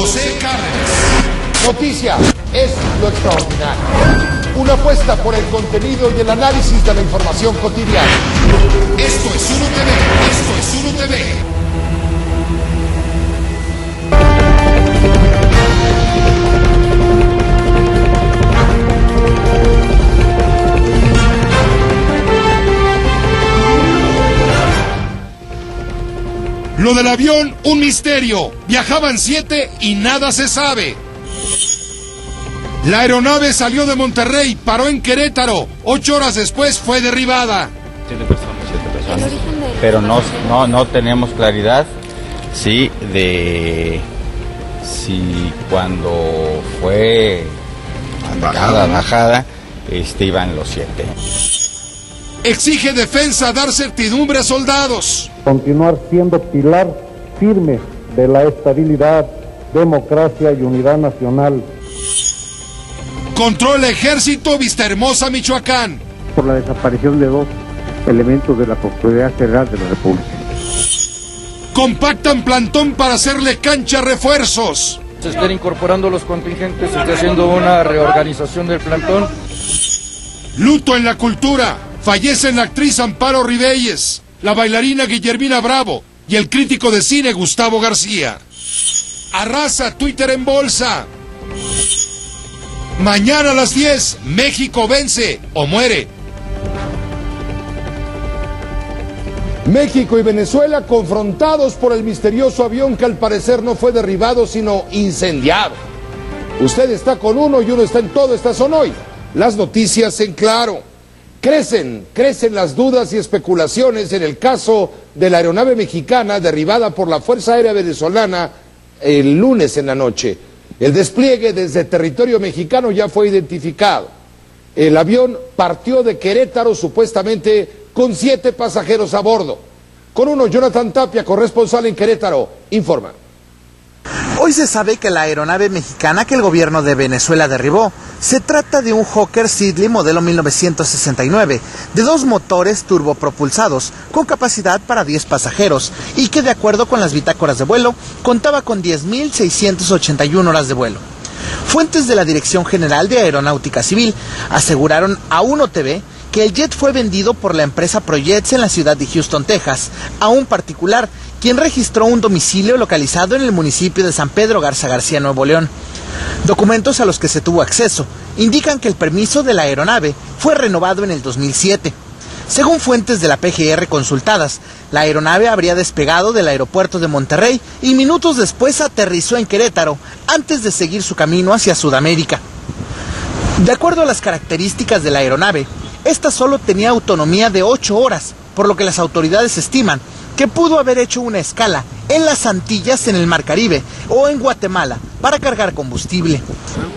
José Cárdenas. Noticia es lo extraordinario. Una apuesta por el contenido y el análisis de la información cotidiana. Esto es Uno TV. Esto es Uno TV. Lo del avión, un misterio. Viajaban 7 y nada se sabe. La aeronave salió de Monterrey, paró en Querétaro. 8 horas después fue derribada. 7 personas. Pero no tenemos claridad si cuando fue bajada, iban los 7. Exige defensa dar certidumbre a soldados. Continuar siendo pilar firme de la estabilidad, democracia y unidad nacional. Controla Ejército Vistahermosa, Michoacán. Por la desaparición de 2 elementos de la Procuraduría General de la República. Compactan plantón para hacerle cancha a refuerzos. Se están incorporando los contingentes, se está haciendo una reorganización del plantón. Luto en la cultura. Fallecen la actriz Amparo Ribelles, la bailarina Guillermina Bravo y el crítico de cine Gustavo García. Arrasa Twitter en bolsa. Mañana a las 10, México vence o muere. México y Venezuela confrontados por el misterioso avión que al parecer no fue derribado sino incendiado. Usted está con uno y uno está en todo, estas son hoy las noticias en claro. Crecen las dudas y especulaciones en el caso de la aeronave mexicana derribada por la Fuerza Aérea Venezolana el lunes en la noche. El despliegue desde territorio mexicano ya fue identificado. El avión partió de Querétaro supuestamente con 7 pasajeros a bordo. Con uno, Jonathan Tapia, corresponsal en Querétaro, informa. Hoy se sabe que la aeronave mexicana que el gobierno de Venezuela derribó se trata de un Hawker Siddeley modelo 1969 de 2 motores turbopropulsados con capacidad para 10 pasajeros y que de acuerdo con las bitácoras de vuelo contaba con 10.681 horas de vuelo. Fuentes de la Dirección General de Aeronáutica Civil aseguraron a Uno TV que el jet fue vendido por la empresa Projets en la ciudad de Houston, Texas, a un particular, quien registró un domicilio localizado en el municipio de San Pedro Garza García, Nuevo León. Documentos a los que se tuvo acceso indican que el permiso de la aeronave fue renovado en el 2007. Según fuentes de la PGR consultadas, la aeronave habría despegado del aeropuerto de Monterrey y minutos después aterrizó en Querétaro, antes de seguir su camino hacia Sudamérica. De acuerdo a las características de la aeronave, esta solo tenía autonomía de 8 horas, por lo que las autoridades estiman que pudo haber hecho una escala en las Antillas en el Mar Caribe o en Guatemala para cargar combustible.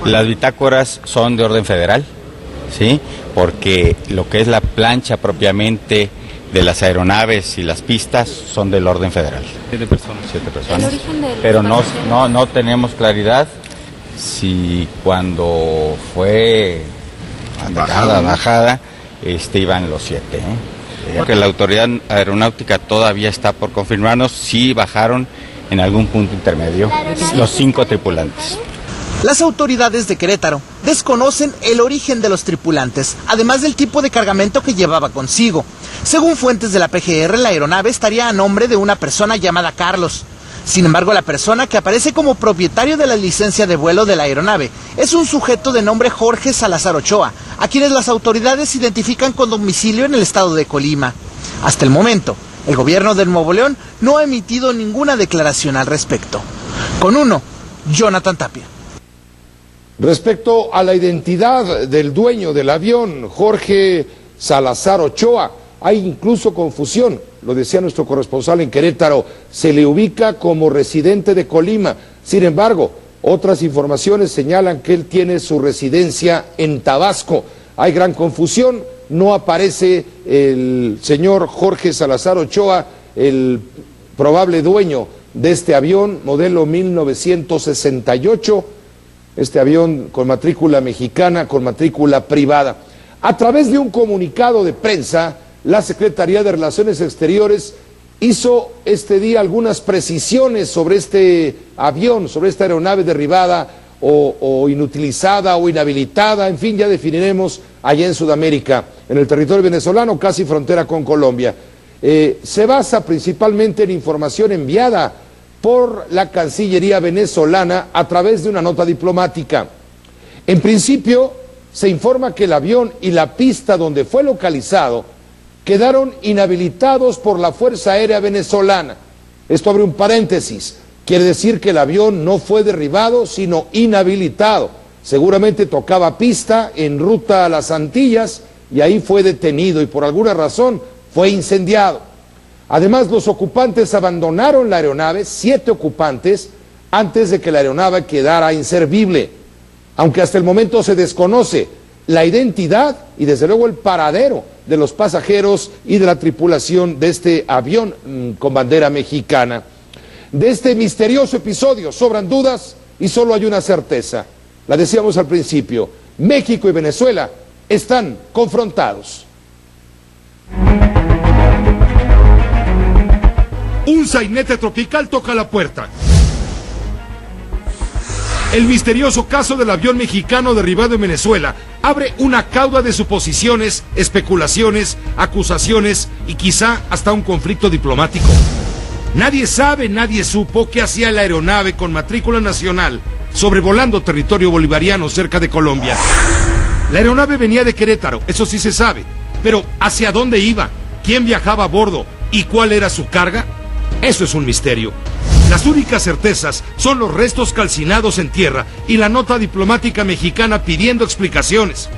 Las bitácoras son de orden federal, ¿sí? Porque lo que es la plancha propiamente de las aeronaves y las pistas son del orden federal. 7 personas. Pero no tenemos claridad si cuando fue bajada, iban los 7. Que la autoridad aeronáutica todavía está por confirmarnos si bajaron en algún punto intermedio los 5 tripulantes. Las autoridades de Querétaro desconocen el origen de los tripulantes, además del tipo de cargamento que llevaba consigo. Según fuentes de la PGR, la aeronave estaría a nombre de una persona llamada Carlos. Sin embargo, la persona que aparece como propietario de la licencia de vuelo de la aeronave es un sujeto de nombre Jorge Salazar Ochoa, a quienes las autoridades identifican con domicilio en el estado de Colima. Hasta el momento, el gobierno de Nuevo León no ha emitido ninguna declaración al respecto. Con uno, Jonathan Tapia. Respecto a la identidad del dueño del avión, Jorge Salazar Ochoa, hay incluso confusión, lo decía nuestro corresponsal en Querétaro, se le ubica como residente de Colima. Sin embargo, otras informaciones señalan que él tiene su residencia en Tabasco. Hay gran confusión, no aparece el señor Jorge Salazar Ochoa, el probable dueño de este avión, modelo 1968, este avión con matrícula mexicana, con matrícula privada. A través de un comunicado de prensa, la Secretaría de Relaciones Exteriores hizo este día algunas precisiones sobre este avión, sobre esta aeronave derribada o inutilizada o inhabilitada, en fin, ya definiremos allá en Sudamérica, en el territorio venezolano, casi frontera con Colombia. Se basa principalmente en información enviada por la Cancillería venezolana a través de una nota diplomática. En principio, se informa que el avión y la pista donde fue localizado quedaron inhabilitados por la Fuerza Aérea Venezolana. Esto abre un paréntesis. Quiere decir que el avión no fue derribado, sino inhabilitado. Seguramente tocaba pista en ruta a las Antillas y ahí fue detenido y por alguna razón fue incendiado. Además, los ocupantes abandonaron la aeronave, 7 ocupantes, antes de que la aeronave quedara inservible. Aunque hasta el momento se desconoce la identidad y desde luego el paradero de los pasajeros y de la tripulación de este avión con bandera mexicana. De este misterioso episodio sobran dudas y solo hay una certeza. La decíamos al principio, México y Venezuela están confrontados. Un sainete tropical toca la puerta. El misterioso caso del avión mexicano derribado en Venezuela abre una cauda de suposiciones, especulaciones, acusaciones y quizá hasta un conflicto diplomático. Nadie sabe, nadie supo qué hacía la aeronave con matrícula nacional sobrevolando territorio bolivariano cerca de Colombia. La aeronave venía de Querétaro, eso sí se sabe, pero ¿hacia dónde iba? ¿Quién viajaba a bordo? ¿Y cuál era su carga? Eso es un misterio. Las únicas certezas son los restos calcinados en tierra y la nota diplomática mexicana pidiendo explicaciones.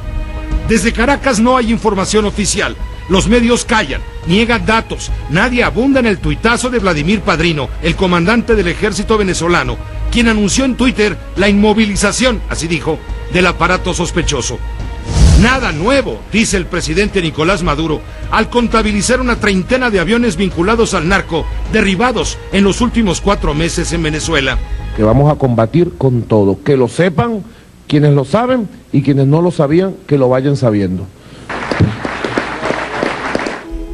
Desde Caracas no hay información oficial. Los medios callan, niegan datos. Nadie abunda en el tuitazo de Vladimir Padrino, el comandante del ejército venezolano, quien anunció en Twitter la inmovilización, así dijo, del aparato sospechoso. Nada nuevo, dice el presidente Nicolás Maduro, al contabilizar una treintena de aviones vinculados al narco derribados en los últimos 4 meses en Venezuela. Que vamos a combatir con todo, que lo sepan quienes lo saben y quienes no lo sabían, que lo vayan sabiendo.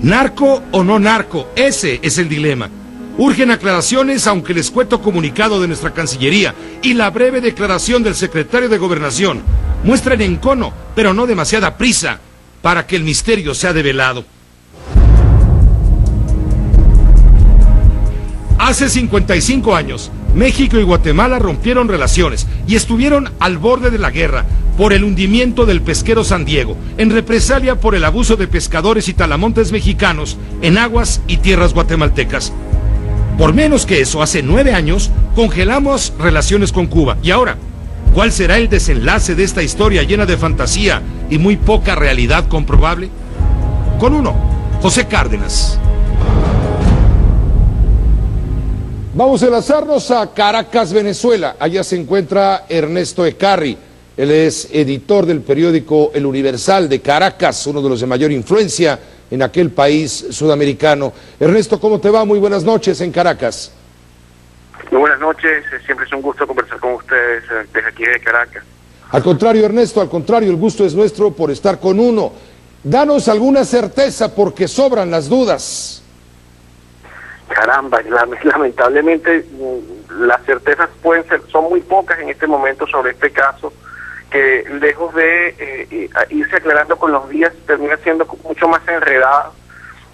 ¿Narco o no narco? Ese es el dilema. Urgen aclaraciones, aunque el escueto comunicado de nuestra Cancillería y la breve declaración del secretario de Gobernación muestran encono, pero no demasiada prisa, para que el misterio sea develado. Hace 55 años, México y Guatemala rompieron relaciones y estuvieron al borde de la guerra por el hundimiento del pesquero San Diego, en represalia por el abuso de pescadores y talamontes mexicanos en aguas y tierras guatemaltecas. Por menos que eso, hace 9 años, congelamos relaciones con Cuba. Y ahora, ¿cuál será el desenlace de esta historia llena de fantasía y muy poca realidad comprobable? Con uno, José Cárdenas. Vamos a enlazarnos a Caracas, Venezuela. Allá se encuentra Ernesto Ecarri. Él es editor del periódico El Universal de Caracas, uno de los de mayor influencia en aquel país sudamericano. Ernesto, ¿cómo te va? Muy buenas noches en Caracas. Muy buenas noches, siempre es un gusto conversar con ustedes desde aquí de Caracas. Al contrario, Ernesto, al contrario, el gusto es nuestro por estar con uno. Danos alguna certeza porque sobran las dudas. Caramba, lamentablemente las certezas son muy pocas en este momento sobre este caso, que lejos de irse aclarando con los días, termina siendo mucho más enredada,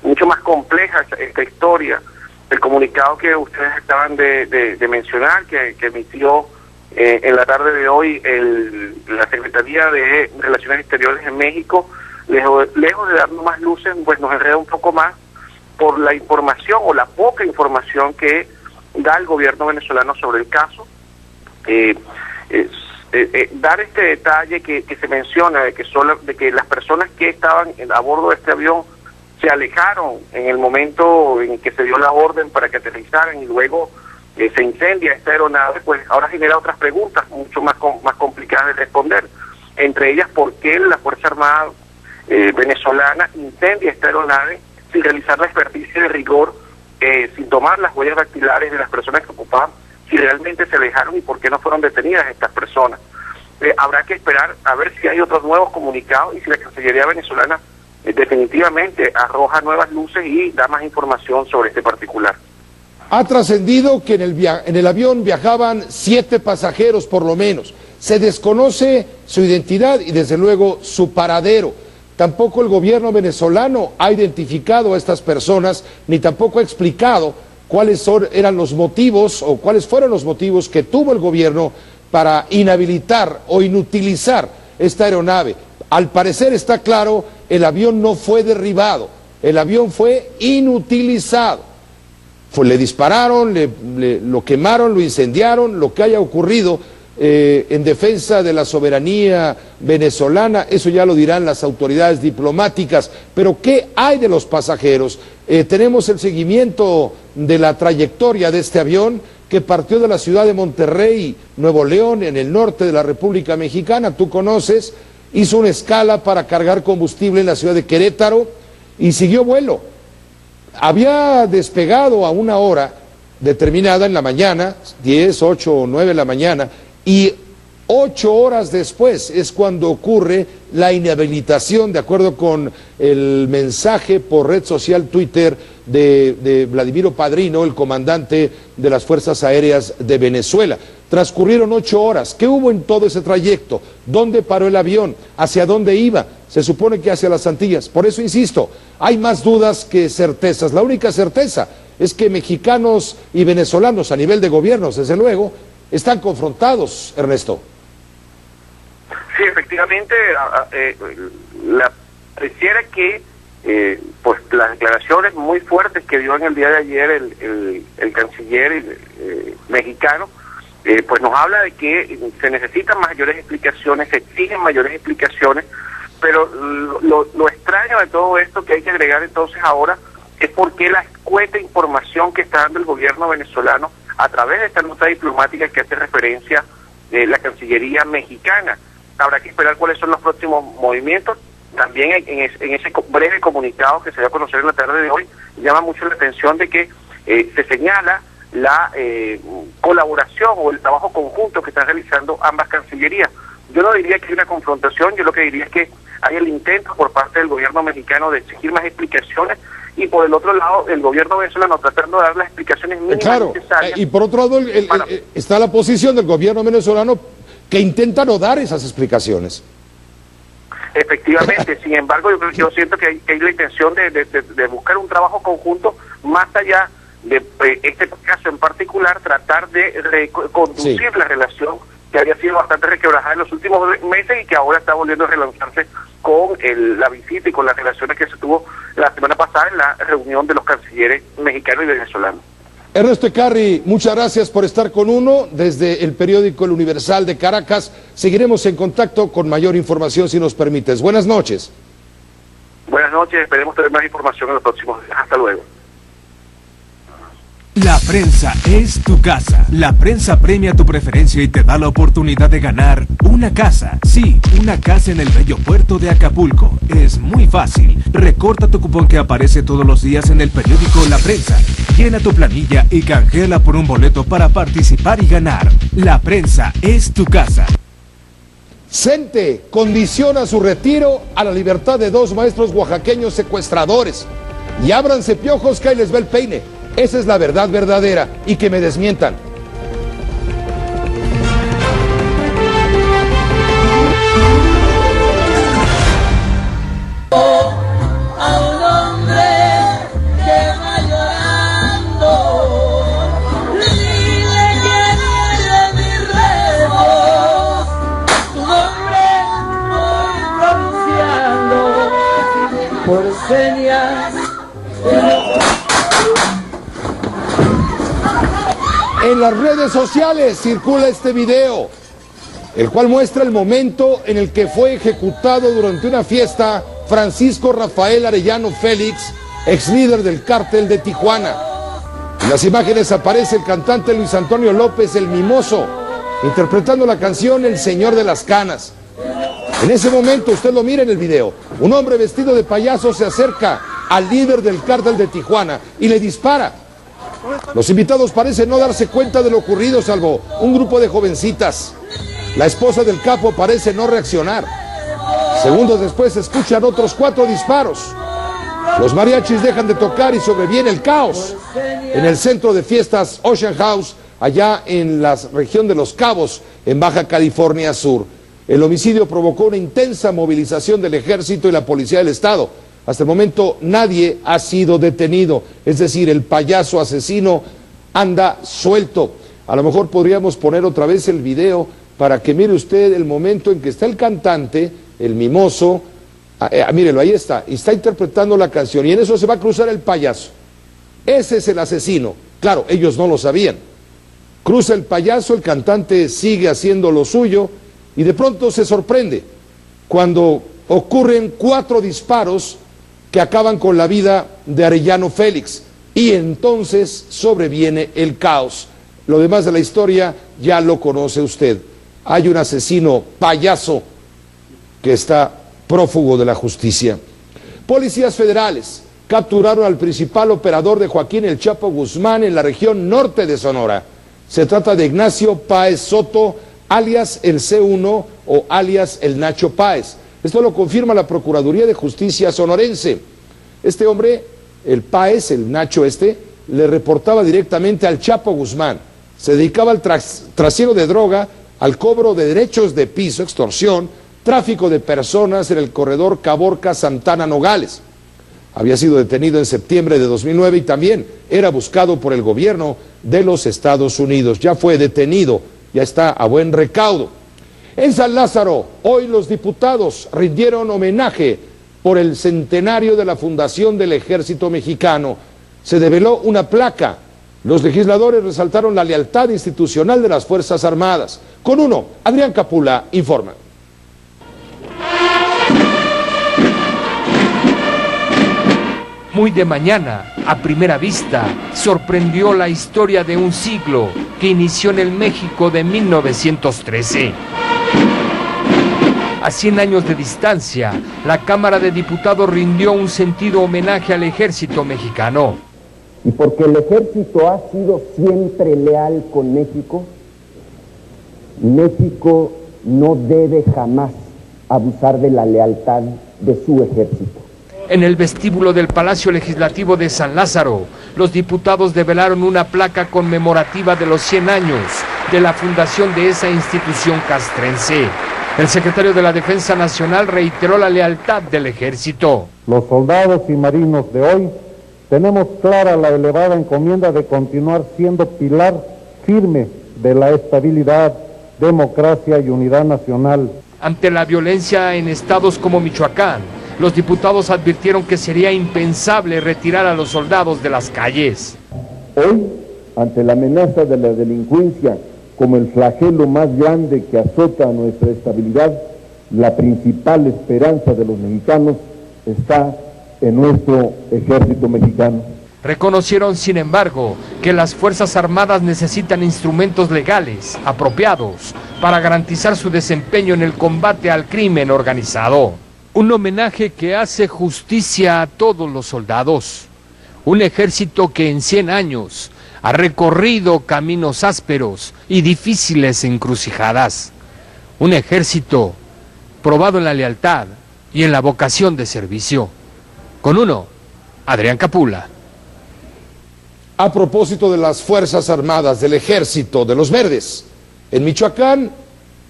mucho más compleja esta historia. El comunicado que ustedes acaban de mencionar, que emitió en la tarde de hoy la Secretaría de Relaciones Exteriores en México, lejos de darnos más luces, pues nos enreda un poco más por la información o la poca información que da el gobierno venezolano sobre el caso. Dar este detalle que se menciona de que las personas que estaban a bordo de este avión se alejaron en el momento en que se dio la orden para que aterrizaran y luego se incendia esta aeronave, pues ahora genera otras preguntas mucho más complicadas de responder. Entre ellas, ¿por qué la Fuerza Armada venezolana incendia esta aeronave sin realizar la experticia de rigor, sin tomar las huellas dactilares de las personas que ocupaban, si realmente se alejaron y por qué no fueron detenidas estas personas? Habrá que esperar a ver si hay otros nuevos comunicados y si la Cancillería venezolana definitivamente arroja nuevas luces y da más información sobre este particular. Ha trascendido que en el avión viajaban 7 pasajeros por lo menos. Se desconoce su identidad y desde luego su paradero. Tampoco el gobierno venezolano ha identificado a estas personas, ni tampoco ha explicado cuáles eran los motivos o cuáles fueron los motivos que tuvo el gobierno para inhabilitar o inutilizar esta aeronave. Al parecer está claro, el avión no fue derribado, el avión fue inutilizado. Le dispararon, lo quemaron, lo incendiaron, lo que haya ocurrido en defensa de la soberanía venezolana, eso ya lo dirán las autoridades diplomáticas. Pero ¿qué hay de los pasajeros? Tenemos el seguimiento de la trayectoria de este avión que partió de la ciudad de Monterrey, Nuevo León, en el norte de la República Mexicana, tú conoces, hizo una escala para cargar combustible en la ciudad de Querétaro y siguió vuelo. Había despegado a una hora determinada en la mañana, 10, 8 o 9 de la mañana, y 8 horas después es cuando ocurre la inhabilitación, de acuerdo con el mensaje por red social Twitter de Vladimiro Padrino, el comandante de las Fuerzas Aéreas de Venezuela. Transcurrieron 8 horas. ¿Qué hubo en todo ese trayecto? ¿Dónde paró el avión? ¿Hacia dónde iba? Se supone que hacia las Antillas. Por eso insisto, hay más dudas que certezas. La única certeza es que mexicanos y venezolanos a nivel de gobiernos, desde luego, están confrontados, Ernesto. Sí, efectivamente, pareciera que pues las declaraciones muy fuertes que dio en el día de ayer el canciller mexicano, pues nos habla de que se necesitan mayores explicaciones, se exigen mayores explicaciones, pero lo extraño de todo esto que hay que agregar entonces ahora es por qué la escueta información que está dando el gobierno venezolano a través de esta nota diplomática que hace referencia la Cancillería mexicana. Habrá que esperar cuáles son los próximos movimientos. También en ese breve comunicado que se dio a conocer en la tarde de hoy, llama mucho la atención de que se señala la colaboración o el trabajo conjunto que están realizando ambas cancillerías. Yo no diría que hay una confrontación, yo lo que diría es que hay el intento por parte del gobierno mexicano de exigir más explicaciones y por el otro lado el gobierno venezolano tratando de dar las explicaciones mínimas necesarias. Y por otro lado está la posición del gobierno venezolano que intenta no dar esas explicaciones. Efectivamente, sin embargo, yo siento que hay la intención de buscar un trabajo conjunto más allá de este caso en particular, tratar de reconducir la relación que había sido bastante requebrajada en los últimos meses y que ahora está volviendo a relanzarse con la visita y con las relaciones que se tuvo la semana pasada en la reunión de los cancilleres mexicanos y venezolanos. Ernesto Ecarri, muchas gracias por estar con uno desde el periódico El Universal de Caracas. Seguiremos en contacto con mayor información si nos permites. Buenas noches. Buenas noches, esperemos tener más información en los próximos días. Hasta luego. La prensa es tu casa. La prensa premia tu preferencia y te da la oportunidad de ganar una casa. Sí, una casa en el bello puerto de Acapulco. Es muy fácil. Recorta tu cupón que aparece todos los días en el periódico La Prensa. Llena tu planilla y canjeala por un boleto para participar y ganar. La prensa es tu casa. CENTE condiciona su retiro a la libertad de 2 maestros oaxaqueños secuestradores. Y ábranse piojos que ahí les va el peine. Esa es la verdad verdadera y que me desmientan. A un hombre que va llorando, dile que viene mi remo, tu nombre voy pronunciando por señas. En las redes sociales circula este video, el cual muestra el momento en el que fue ejecutado durante una fiesta Francisco Rafael Arellano Félix, ex líder del cártel de Tijuana. En las imágenes aparece el cantante Luis Antonio López, el Mimoso, interpretando la canción El Señor de las Canas. En ese momento, usted lo mira en el video, un hombre vestido de payaso se acerca al líder del cártel de Tijuana y le dispara. Los invitados parecen no darse cuenta de lo ocurrido, salvo un grupo de jovencitas. La esposa del capo parece no reaccionar. Segundos después se escuchan otros 4 disparos. Los mariachis dejan de tocar y sobreviene el caos en el centro de fiestas Ocean House, allá en la región de Los Cabos, en Baja California Sur. El homicidio provocó una intensa movilización del ejército y la policía del estado. Hasta el momento nadie ha sido detenido, es decir, el payaso asesino anda suelto. A lo mejor podríamos poner otra vez el video para que mire usted el momento en que está el cantante, el mimoso, mírelo, ahí está, y está interpretando la canción, y en eso se va a cruzar el payaso. Ese es el asesino. Claro, ellos no lo sabían. Cruza el payaso, el cantante sigue haciendo lo suyo, y de pronto se sorprende cuando ocurren 4 disparos que acaban con la vida de Arellano Félix, y entonces sobreviene el caos. Lo demás de la historia ya lo conoce usted. Hay un asesino payaso que está prófugo de la justicia. Policías federales capturaron al principal operador de Joaquín El Chapo Guzmán en la región norte de Sonora. Se trata de Ignacio Páez Soto, alias el C1 o alias el Nacho Páez. Esto lo confirma la Procuraduría de Justicia sonorense. Este hombre, el Páez, el Nacho le reportaba directamente al Chapo Guzmán. Se dedicaba al trasiego de droga, al cobro de derechos de piso, extorsión, tráfico de personas en el corredor Caborca-Santana-Nogales. Había sido detenido en septiembre de 2009 y también era buscado por el gobierno de los Estados Unidos. Ya fue detenido, ya está a buen recaudo. En San Lázaro, hoy los diputados rindieron homenaje por el centenario de la fundación del Ejército Mexicano. Se develó una placa. Los legisladores resaltaron la lealtad institucional de las Fuerzas Armadas. Con uno, Adrián Capula informa. Muy de mañana, a primera vista, sorprendió la historia de un siglo que inició en el México de 1913. A 100 años de distancia, la Cámara de Diputados rindió un sentido homenaje al ejército mexicano. Y porque el ejército ha sido siempre leal con México, México no debe jamás abusar de la lealtad de su ejército. En el vestíbulo del Palacio Legislativo de San Lázaro, los diputados develaron una placa conmemorativa de los 100 años de la fundación de esa institución castrense. El secretario de la Defensa Nacional reiteró la lealtad del ejército. Los soldados y marinos de hoy tenemos clara la elevada encomienda de continuar siendo pilar firme de la estabilidad, democracia y unidad nacional. Ante la violencia en estados como Michoacán, los diputados advirtieron que sería impensable retirar a los soldados de las calles. Hoy, ante la amenaza de la delincuencia como el flagelo más grande que azota a nuestra estabilidad, la principal esperanza de los mexicanos está en nuestro ejército mexicano. Reconocieron, sin embargo, que las Fuerzas Armadas necesitan instrumentos legales, apropiados, para garantizar su desempeño en el combate al crimen organizado. Un homenaje que hace justicia a todos los soldados. Un ejército que en 100 años ha recorrido caminos ásperos y difíciles encrucijadas. Un ejército probado en la lealtad y en la vocación de servicio. Con uno, Adrián Capula. A propósito de las Fuerzas Armadas, del Ejército, de los Verdes, en Michoacán,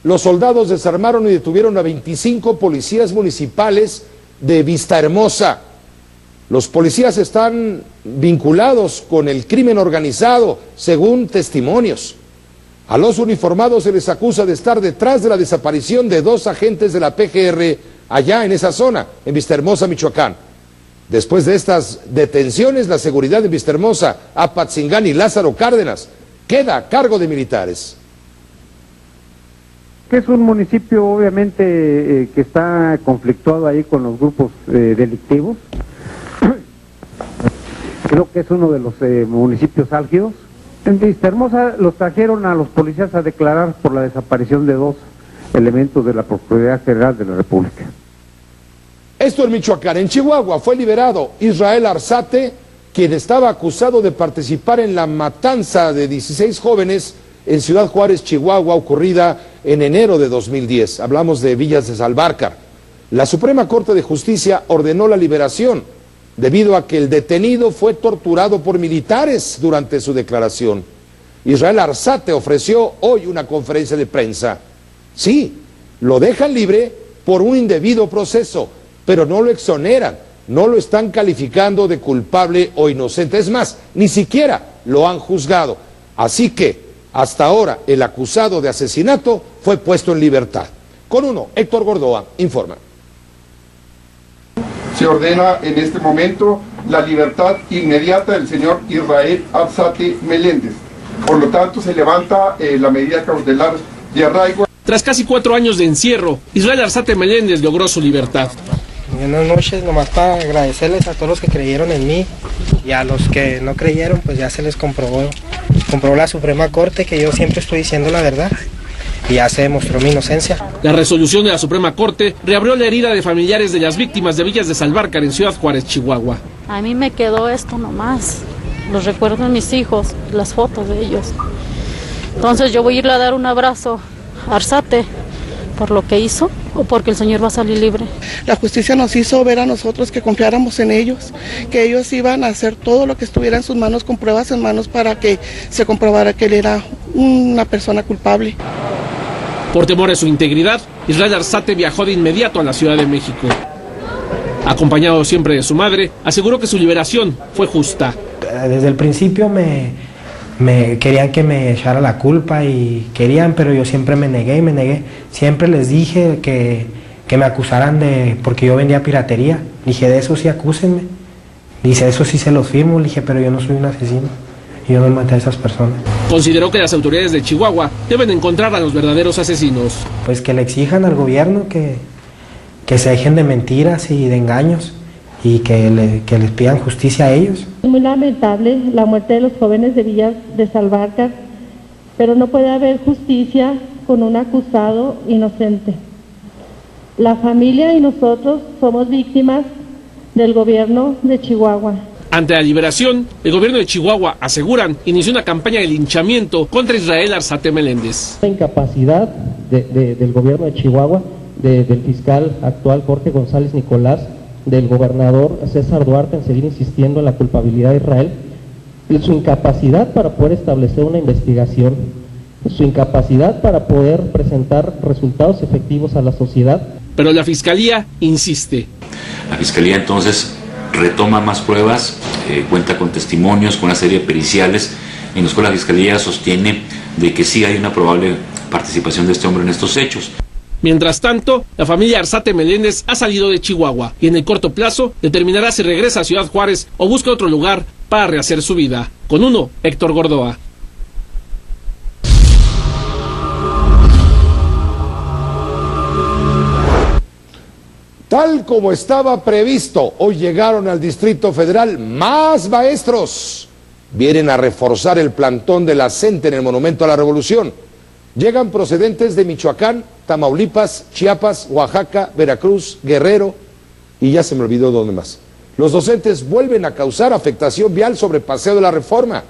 los soldados desarmaron y detuvieron a 25 policías municipales de Vistahermosa. Los policías están vinculados con el crimen organizado, según testimonios. A los uniformados se les acusa de estar detrás de la desaparición de 2 agentes de la PGR allá en esa zona, en Vistahermosa, Michoacán. Después de estas detenciones, la seguridad de Vistahermosa, Apatzingán y Lázaro Cárdenas queda a cargo de militares. Que es un municipio obviamente que está conflictuado ahí con los grupos delictivos. Creo que es uno de los municipios álgidos. En Vistahermosa los trajeron a los policías a declarar por la desaparición de 2 elementos de la Procuraduría General de la República. Esto en Michoacán. En Chihuahua fue liberado Israel Arzate, quien estaba acusado de participar en la matanza de 16 jóvenes en Ciudad Juárez, Chihuahua, ocurrida en enero de 2010. Hablamos de Villas de Salvarcar. La Suprema Corte de Justicia ordenó la liberación debido a que el detenido fue torturado por militares durante su declaración. Israel Arzate ofreció hoy una conferencia de prensa. Sí, lo dejan libre por un indebido proceso, pero no lo exoneran, no lo están calificando de culpable o inocente. Es más, ni siquiera lo han juzgado. Así que, hasta ahora, el acusado de asesinato fue puesto en libertad. Con uno, Héctor Gordoa informa. Se ordena en este momento la libertad inmediata del señor Israel Arzate Meléndez. Por lo tanto, se levanta la medida cautelar de arraigo. Tras casi 4 años de encierro, Israel Arzate Meléndez logró su libertad. Buenas noches, nomás para agradecerles a todos los que creyeron en mí y a los que no creyeron, pues ya se les comprobó la Suprema Corte que yo siempre estoy diciendo la verdad. Y ya se demostró mi inocencia. La resolución de la Suprema Corte reabrió la herida de familiares de las víctimas de Villas de Salvarcar en Ciudad Juárez, Chihuahua. A mí me quedó esto nomás, los recuerdos de mis hijos, las fotos de ellos. Entonces yo voy a irle a dar un abrazo a Arzate por lo que hizo o porque el señor va a salir libre. La justicia nos hizo ver a nosotros que confiáramos en ellos, que ellos iban a hacer todo lo que estuviera en sus manos, con pruebas en manos, para que se comprobara que él era una persona culpable. Por temor a su integridad, Israel Arzate viajó de inmediato a la Ciudad de México. Acompañado siempre de su madre, aseguró que su liberación fue justa. Desde el principio me querían que me echara la culpa pero yo siempre me negué. Siempre les dije que me acusaran porque yo vendía piratería. Dije, de eso sí acúsenme. Dice, eso sí se los firmo. Dije, pero yo no soy un asesino. Yo no maté a esas personas. Consideró que las autoridades de Chihuahua deben encontrar a los verdaderos asesinos. Pues que le exijan al gobierno que se dejen de mentiras y de engaños y que les pidan justicia a ellos. Es muy lamentable la muerte de los jóvenes de Villas de Salvarcar, pero no puede haber justicia con un acusado inocente. La familia y nosotros somos víctimas del gobierno de Chihuahua. Ante la liberación, el gobierno de Chihuahua, aseguran, inició una campaña de linchamiento contra Israel Arzate Meléndez. La incapacidad del gobierno de Chihuahua, del fiscal actual Jorge González Nicolás, del gobernador César Duarte en seguir insistiendo en la culpabilidad de Israel, su incapacidad para poder establecer una investigación, su incapacidad para poder presentar resultados efectivos a la sociedad. Pero la Fiscalía insiste. La Fiscalía entonces retoma más pruebas, cuenta con testimonios, con una serie de periciales, en los cuales la Fiscalía sostiene de que sí hay una probable participación de este hombre en estos hechos. Mientras tanto, la familia Arzate Meléndez ha salido de Chihuahua y en el corto plazo determinará si regresa a Ciudad Juárez o busca otro lugar para rehacer su vida. Con uno, Héctor Gordoa. Tal como estaba previsto, hoy llegaron al Distrito Federal más maestros. Vienen a reforzar el plantón de la CENTE en el Monumento a la Revolución. Llegan procedentes de Michoacán, Tamaulipas, Chiapas, Oaxaca, Veracruz, Guerrero y ya se me olvidó dónde más. Los docentes vuelven a causar afectación vial sobre Paseo de la Reforma.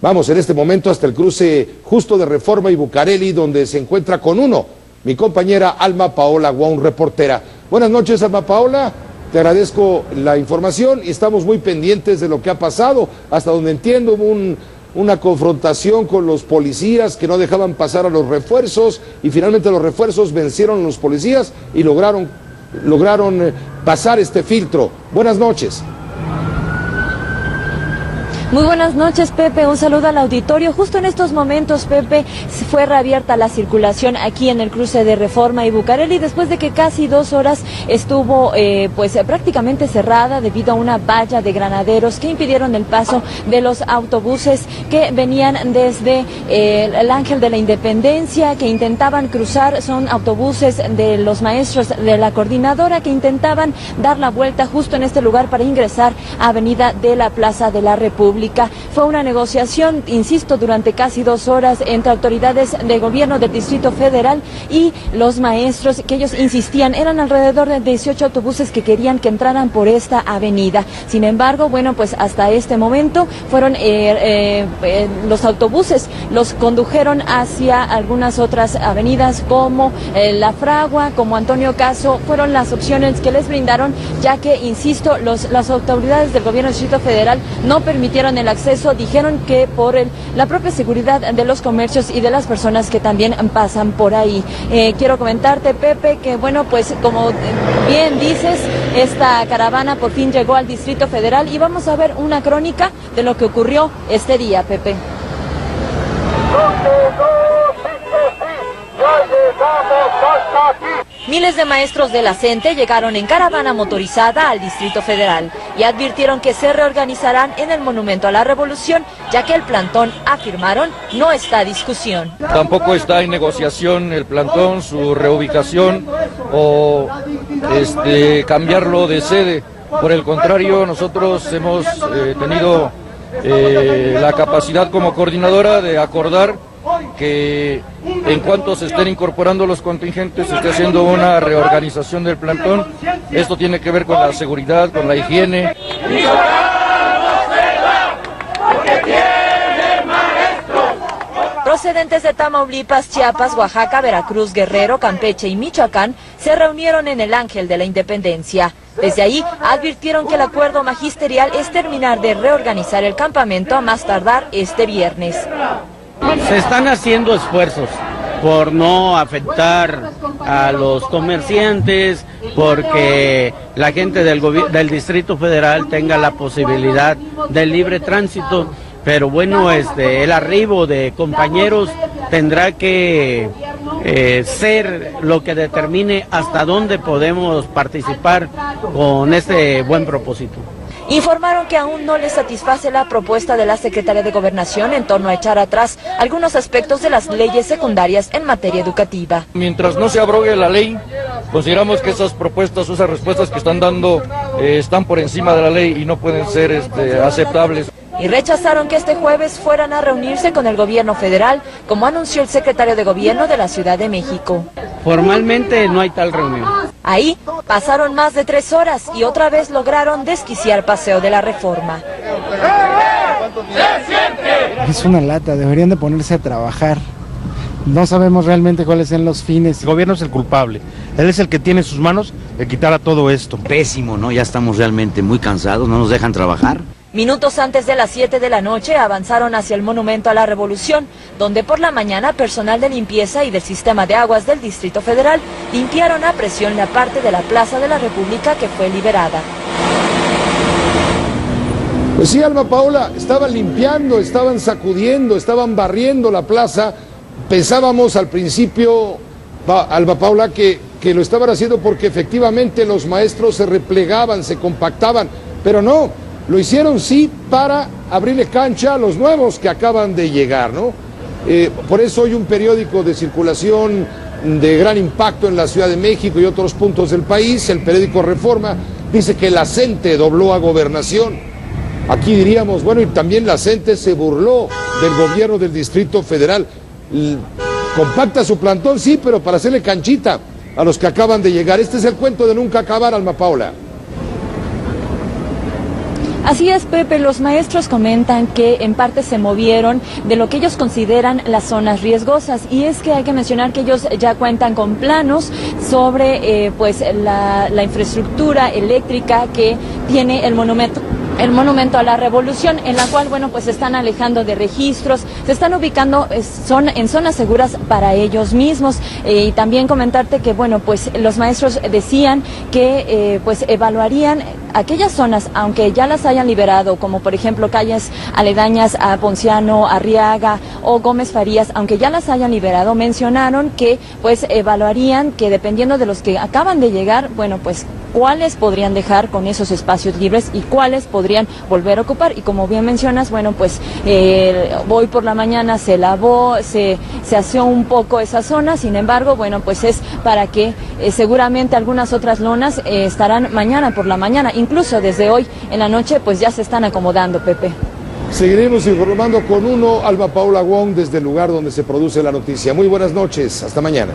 Vamos en este momento hasta el cruce justo de Reforma y Bucareli, donde se encuentra con uno, mi compañera Alma Paola Guaun, reportera. Buenas noches, Alma Paola, te agradezco la información y estamos muy pendientes de lo que ha pasado. Hasta donde entiendo hubo una confrontación con los policías que no dejaban pasar a los refuerzos y finalmente los refuerzos vencieron a los policías y lograron pasar este filtro. Buenas noches. Muy buenas noches, Pepe. Un saludo al auditorio. Justo en estos momentos, Pepe, fue reabierta la circulación aquí en el cruce de Reforma y Bucareli después de que casi 2 horas estuvo prácticamente cerrada debido a una valla de granaderos que impidieron el paso de los autobuses que venían desde el Ángel de la Independencia, que intentaban cruzar. Son autobuses de los maestros de la coordinadora que intentaban dar la vuelta justo en este lugar para ingresar a Avenida de la Plaza de la República. República. Fue una negociación, insisto, durante casi 2 horas entre autoridades de gobierno del Distrito Federal y los maestros, que ellos insistían, eran alrededor de 18 autobuses que querían que entraran por esta avenida. Sin embargo, bueno, pues hasta este momento fueron los autobuses, los condujeron hacia algunas otras avenidas como La Fragua, como Antonio Caso, fueron las opciones que les brindaron, ya que, insisto, las autoridades del gobierno del Distrito Federal no permitieron el acceso, dijeron que por la propia seguridad de los comercios y de las personas que también pasan por ahí. Quiero comentarte, Pepe, que bueno, pues como bien dices, esta caravana por fin llegó al Distrito Federal y vamos a ver una crónica de lo que ocurrió este día, Pepe. Miles de maestros de la CENTE llegaron en caravana motorizada al Distrito Federal y advirtieron que se reorganizarán en el Monumento a la Revolución, ya que el plantón, afirmaron, no está a discusión. Tampoco está en negociación el plantón, su reubicación o cambiarlo de sede. Por el contrario, nosotros hemos tenido la capacidad como coordinadora de acordar que en cuanto se estén incorporando los contingentes se esté haciendo una reorganización del plantón. Esto tiene que ver con la seguridad, con la higiene. Procedentes de Tamaulipas, Chiapas, Oaxaca, Veracruz, Guerrero, Campeche y Michoacán se reunieron en el Ángel de la Independencia. Desde ahí advirtieron que el acuerdo magisterial es terminar de reorganizar el campamento a más tardar este viernes. Se están haciendo esfuerzos por no afectar a los comerciantes, porque la gente del Distrito Federal tenga la posibilidad del libre tránsito, pero bueno, el arribo de compañeros tendrá que ser lo que determine hasta dónde podemos participar con este buen propósito. Informaron que aún no les satisface la propuesta de la Secretaría de Gobernación en torno a echar atrás algunos aspectos de las leyes secundarias en materia educativa. Mientras no se abrogue la ley, consideramos que esas propuestas, esas respuestas que están dando, están por encima de la ley y no pueden ser aceptables. Y rechazaron que este jueves fueran a reunirse con el gobierno federal, como anunció el secretario de Gobierno de la Ciudad de México. Formalmente no hay tal reunión. Ahí pasaron más de 3 horas y otra vez lograron desquiciar Paseo de la Reforma. Es una lata, deberían de ponerse a trabajar. No sabemos realmente cuáles son los fines. El gobierno es el culpable. Él es el que tiene en sus manos el quitar a todo esto. Pésimo, ¿no? Ya estamos realmente muy cansados, no nos dejan trabajar. Minutos antes de las 7 de la noche avanzaron hacia el Monumento a la Revolución, donde por la mañana personal de limpieza y del sistema de aguas del Distrito Federal limpiaron a presión la parte de la Plaza de la República que fue liberada. Pues sí, Alma Paola, estaban limpiando, estaban sacudiendo, estaban barriendo la plaza. Pensábamos al principio, Alma Paola, que lo estaban haciendo porque efectivamente los maestros se replegaban, se compactaban, pero no. Lo hicieron sí para abrirle cancha a los nuevos que acaban de llegar, ¿no? Por eso hoy un periódico de circulación de gran impacto en la Ciudad de México y otros puntos del país, el periódico Reforma, dice que la CENTE dobló a Gobernación. Aquí diríamos, bueno, y también la CENTE se burló del gobierno del Distrito Federal. Compacta su plantón, sí, pero para hacerle canchita a los que acaban de llegar. Este es el cuento de nunca acabar, Alma Paola. Así es, Pepe, los maestros comentan que en parte se movieron de lo que ellos consideran las zonas riesgosas, y es que hay que mencionar que ellos ya cuentan con planos sobre la infraestructura eléctrica que tiene el monumento a la Revolución, en la cual, bueno, pues se están alejando de registros, se están ubicando en zonas seguras para ellos mismos. Y también comentarte que, bueno, pues los maestros decían que evaluarían aquellas zonas, aunque ya las hayan liberado, como por ejemplo calles aledañas a Ponciano, Arriaga o Gómez Farías, aunque ya las hayan liberado, mencionaron que pues evaluarían que dependiendo de los que acaban de llegar, bueno, pues cuáles podrían dejar con esos espacios libres y cuáles podrían volver a ocupar. Y como bien mencionas, bueno, pues hoy por la mañana se lavó, se aseó un poco esa zona, sin embargo, bueno, pues es para que seguramente algunas otras lonas estarán mañana por la mañana, incluso desde hoy en la noche, pues ya se están acomodando, Pepe. Seguiremos informando con Alba Paola Wong desde el lugar donde se produce la noticia. Muy buenas noches, hasta mañana.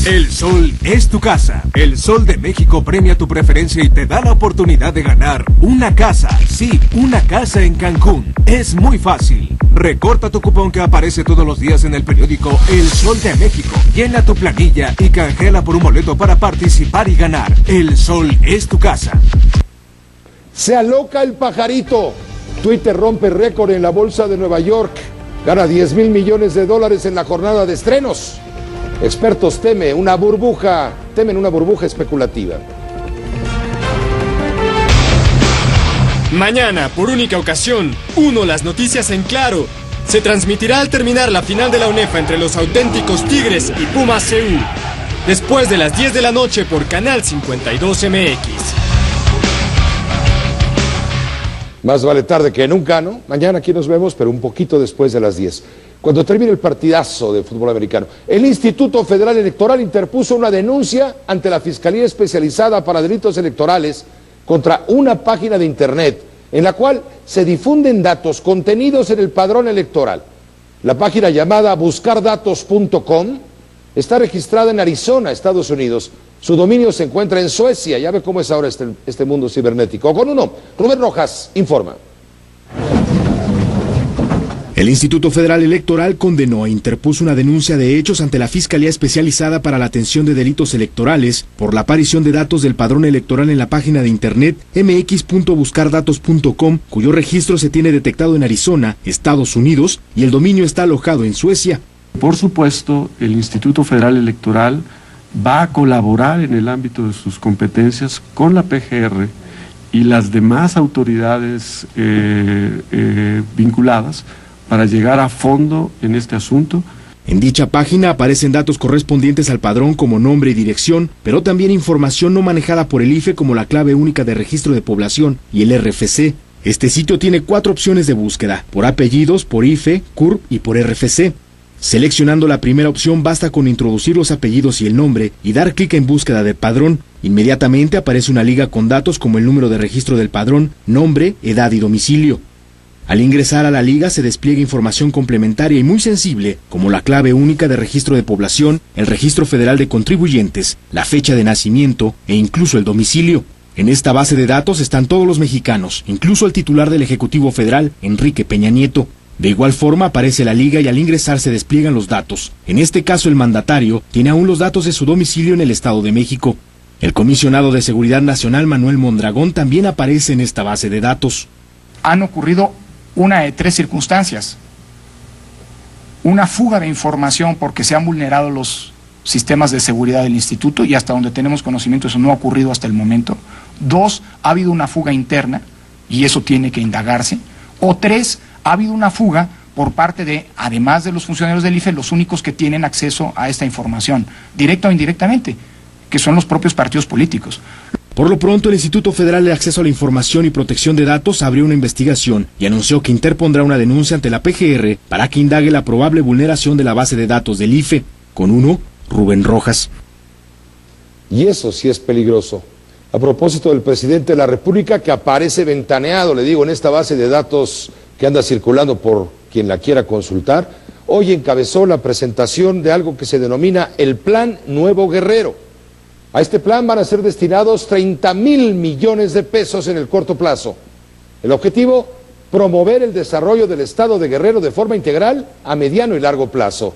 El Sol es tu casa. El Sol de México premia tu preferencia y te da la oportunidad de ganar una casa. Sí, una casa en Cancún. Es muy fácil. Recorta tu cupón que aparece todos los días en el periódico El Sol de México. Llena tu planilla y canjéala por un boleto para participar y ganar. El Sol es tu casa. Se aloca el pajarito. Twitter rompe récord en la bolsa de Nueva York. Gana $10,000 millones en la jornada de estrenos. Expertos temen una burbuja especulativa. Mañana, por única ocasión, las noticias en claro. Se transmitirá al terminar la final de la UNEFA entre los auténticos Tigres y Pumas CU. Después de las 10 de la noche por Canal 52 MX. Más vale tarde que nunca, ¿no? Mañana aquí nos vemos, pero un poquito después de las 10. Cuando termine el partidazo de fútbol americano, el Instituto Federal Electoral interpuso una denuncia ante la Fiscalía Especializada para Delitos Electorales contra una página de internet en la cual se difunden datos contenidos en el padrón electoral. La página llamada buscardatos.com está registrada en Arizona, Estados Unidos. Su dominio se encuentra en Suecia. Ya ve cómo es ahora este mundo cibernético. Con Rubén Rojas informa. El Instituto Federal Electoral condenó e interpuso una denuncia de hechos ante la Fiscalía Especializada para la Atención de Delitos Electorales por la aparición de datos del padrón electoral en la página de internet mx.buscardatos.com, cuyo registro se tiene detectado en Arizona, Estados Unidos, y el dominio está alojado en Suecia. Por supuesto, el Instituto Federal Electoral va a colaborar en el ámbito de sus competencias con la PGR y las demás autoridades vinculadas para llegar a fondo en este asunto. En dicha página aparecen datos correspondientes al padrón como nombre y dirección, pero también información no manejada por el IFE como la clave única de registro de población y el RFC. Este sitio tiene 4 opciones de búsqueda: por apellidos, por IFE, CURP y por RFC. Seleccionando la primera opción basta con introducir los apellidos y el nombre y dar clic en búsqueda del padrón. Inmediatamente aparece una liga con datos como el número de registro del padrón, nombre, edad y domicilio. Al ingresar a la liga se despliega información complementaria y muy sensible, como la clave única de registro de población, el registro federal de contribuyentes, la fecha de nacimiento e incluso el domicilio. En esta base de datos están todos los mexicanos, incluso el titular del Ejecutivo Federal, Enrique Peña Nieto. De igual forma aparece la liga y al ingresar se despliegan los datos. En este caso el mandatario tiene aún los datos de su domicilio en el Estado de México. El comisionado de Seguridad Nacional, Manuel Mondragón, también aparece en esta base de datos. Han ocurrido una de 3 circunstancias: una fuga de información porque se han vulnerado los sistemas de seguridad del instituto, y hasta donde tenemos conocimiento eso no ha ocurrido hasta el momento. 2, ha habido una fuga interna y eso tiene que indagarse. O 3, ha habido una fuga por parte de, además de los funcionarios del IFE, los únicos que tienen acceso a esta información, directa o indirectamente, que son los propios partidos políticos. Por lo pronto, el Instituto Federal de Acceso a la Información y Protección de Datos abrió una investigación y anunció que interpondrá una denuncia ante la PGR para que indague la probable vulneración de la base de datos del IFE. Con Rubén Rojas. Y eso sí es peligroso. A propósito del presidente de la República, que aparece ventaneado, le digo, en esta base de datos que anda circulando por quien la quiera consultar, hoy encabezó la presentación de algo que se denomina el Plan Nuevo Guerrero. A este plan van a ser destinados 30,000 millones de pesos en el corto plazo. El objetivo, promover el desarrollo del estado de Guerrero de forma integral a mediano y largo plazo.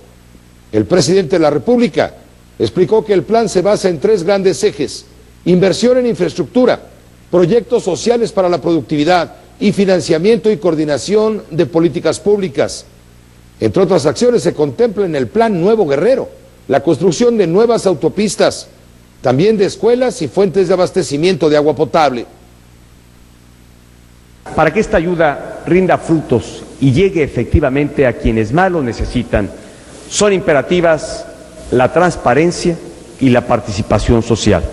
El presidente de la República explicó que el plan se basa en 3 grandes ejes: inversión en infraestructura, proyectos sociales para la productividad y financiamiento y coordinación de políticas públicas. Entre otras acciones se contempla en el Plan Nuevo Guerrero la construcción de nuevas autopistas, también de escuelas y fuentes de abastecimiento de agua potable. Para que esta ayuda rinda frutos y llegue efectivamente a quienes más lo necesitan, son imperativas la transparencia y la participación social.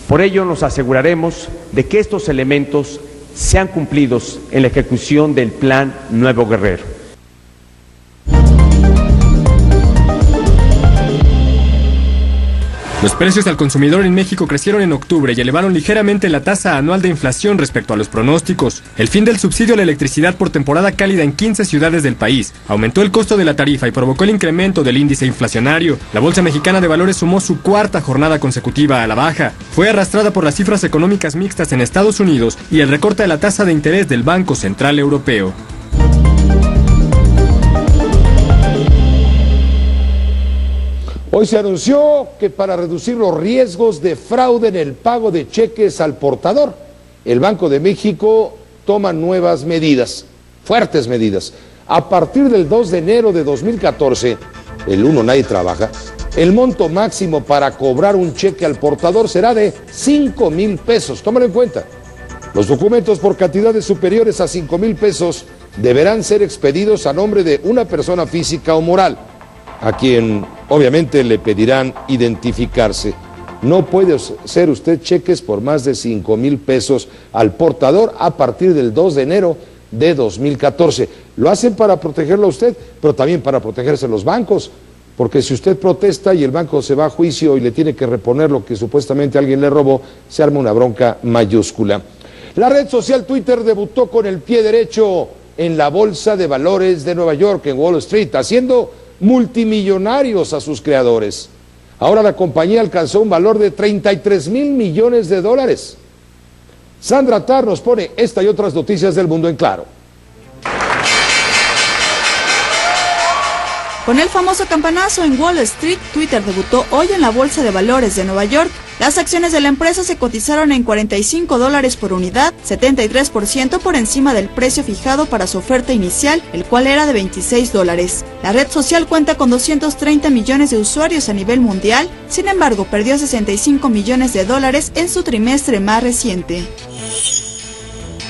Por ello nos aseguraremos de que estos elementos sean cumplidos en la ejecución del Plan Nuevo Guerrero. Los precios al consumidor en México crecieron en octubre y elevaron ligeramente la tasa anual de inflación respecto a los pronósticos. El fin del subsidio a la electricidad por temporada cálida en 15 ciudades del país aumentó el costo de la tarifa y provocó el incremento del índice inflacionario. La Bolsa Mexicana de Valores sumó su cuarta jornada consecutiva a la baja. Fue arrastrada por las cifras económicas mixtas en Estados Unidos y el recorte de la tasa de interés del Banco Central Europeo. Hoy se anunció que para reducir los riesgos de fraude en el pago de cheques al portador, el Banco de México toma nuevas medidas, fuertes medidas. A partir del 2 de enero de 2014, el 1 nadie trabaja, el monto máximo para cobrar un cheque al portador será de 5,000 pesos. Tómalo en cuenta. Los documentos por cantidades superiores a 5,000 pesos deberán ser expedidos a nombre de una persona física o moral, a quien obviamente le pedirán identificarse. No puede hacer usted cheques por más de 5,000 pesos al portador a partir del 2 de enero de 2014. Lo hacen para protegerlo a usted, pero también para protegerse los bancos, porque si usted protesta y el banco se va a juicio y le tiene que reponer lo que supuestamente alguien le robó, se arma una bronca mayúscula. La red social Twitter debutó con el pie derecho en la Bolsa de Valores de Nueva York, en Wall Street, haciendo multimillonarios a sus creadores. Ahora la compañía alcanzó un valor de 33,000 millones de dólares. Sandra Tar nos pone esta y otras noticias del mundo en claro. Con el famoso campanazo en Wall Street, Twitter debutó hoy en la Bolsa de Valores de Nueva York. Las acciones de la empresa se cotizaron en $45 por unidad, 73% por encima del precio fijado para su oferta inicial, el cual era de $26. La red social cuenta con 230 millones de usuarios a nivel mundial, sin embargo perdió $65 millones en su trimestre más reciente.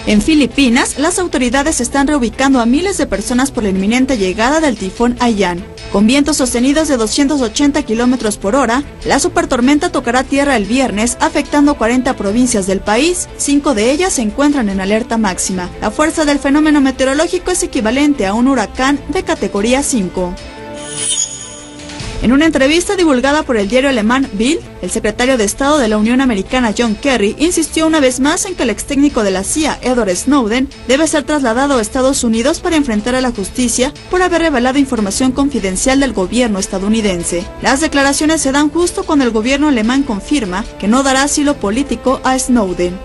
En Filipinas, las autoridades están reubicando a miles de personas por la inminente llegada del tifón Haiyan. Con vientos sostenidos de 280 kilómetros por hora, la supertormenta tocará tierra el viernes, afectando 40 provincias del país. 5 de ellas se encuentran en alerta máxima. La fuerza del fenómeno meteorológico es equivalente a un huracán de categoría 5. En una entrevista divulgada por el diario alemán Bild, el secretario de Estado de la Unión Americana John Kerry insistió una vez más en que el ex técnico de la CIA, Edward Snowden, debe ser trasladado a Estados Unidos para enfrentar a la justicia por haber revelado información confidencial del gobierno estadounidense. Las declaraciones se dan justo cuando el gobierno alemán confirma que no dará asilo político a Snowden.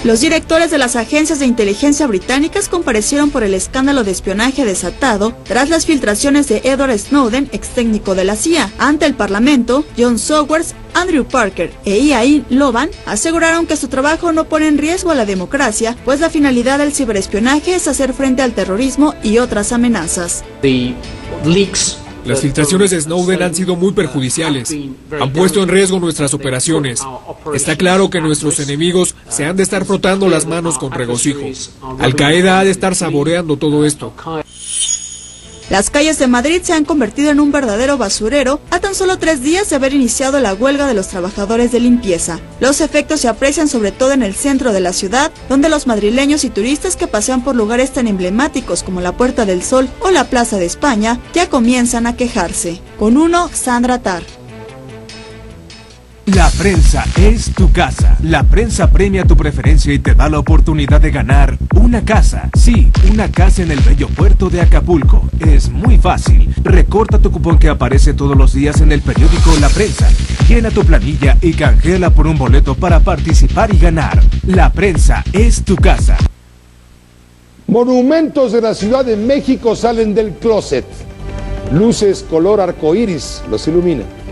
Los directores de las agencias de inteligencia británicas comparecieron por el escándalo de espionaje desatado tras las filtraciones de Edward Snowden, ex técnico de la CIA. Ante el Parlamento, John Sowers, Andrew Parker e Ian Loban aseguraron que su trabajo no pone en riesgo a la democracia, pues la finalidad del ciberespionaje es hacer frente al terrorismo y otras amenazas. Las filtraciones de Snowden han sido muy perjudiciales. Han puesto en riesgo nuestras operaciones. Está claro que nuestros enemigos se han de estar frotando las manos con regocijo. Al-Qaeda ha de estar saboreando todo esto. Las calles de Madrid se han convertido en un verdadero basurero a tan solo 3 días de haber iniciado la huelga de los trabajadores de limpieza. Los efectos se aprecian sobre todo en el centro de la ciudad, donde los madrileños y turistas que pasean por lugares tan emblemáticos como la Puerta del Sol o la Plaza de España ya comienzan a quejarse. Con uno, Sandra Tar. La prensa es tu casa. La prensa premia tu preferencia y te da la oportunidad de ganar una casa. Sí, una casa en el bello puerto de Acapulco. Es muy fácil. Recorta tu cupón que aparece todos los días en el periódico La Prensa. Llena tu planilla y canjeala por un boleto para participar y ganar. La prensa es tu casa. Monumentos de la Ciudad de México salen del closet. Luces color arcoíris los iluminan.